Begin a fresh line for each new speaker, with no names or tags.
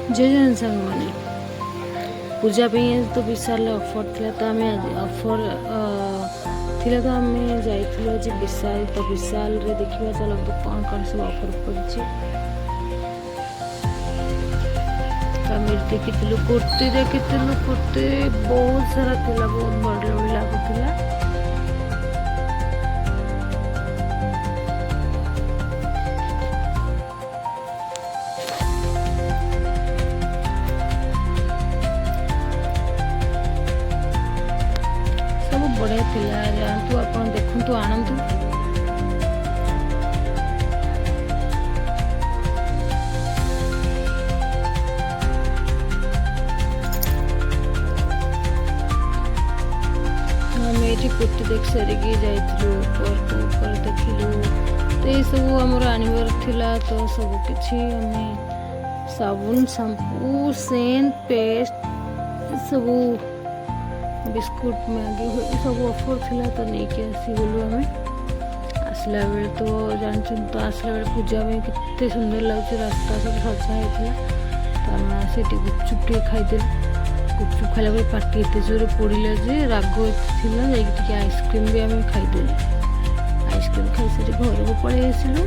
जय जन सांग मैंने पूजा पे तो विशाल ऑफर थिला तो आम ऑफर थिला तो आम जाइलु आज विशाल तो विशाल रे देखिए चलो कौन कौन सब ऑफर पड़ी देखी कुर्ती कुर्ती बहुत सारा थिला बहुत बड़ लगुला बढ़िया थिला जातु आप देखु आणतु आम ये कुर्ती देख सारिकी जाइलु ऊपर देखिलु तो ये सब आमर आनवर थिला तो सब किछि आम साबुन शैम्पू सेंट पेस्ट सब बिस्कुट मैगी सब ऑफर थिला तो नहीं कि आसीगलु आम आसला बेले तो जानते तो आसला बेले पूजा में कितने सुंदर लगे रास्ता सब सजा होता तो आम से गुपचुप टे खाईदे गुपचुप खाला बेले पार्टी एत जोर पड़ा जे राग था जा आइसक्रीम भी आम खाईदे आइसक्रीम खाई सारी घर को पलि आसिलु।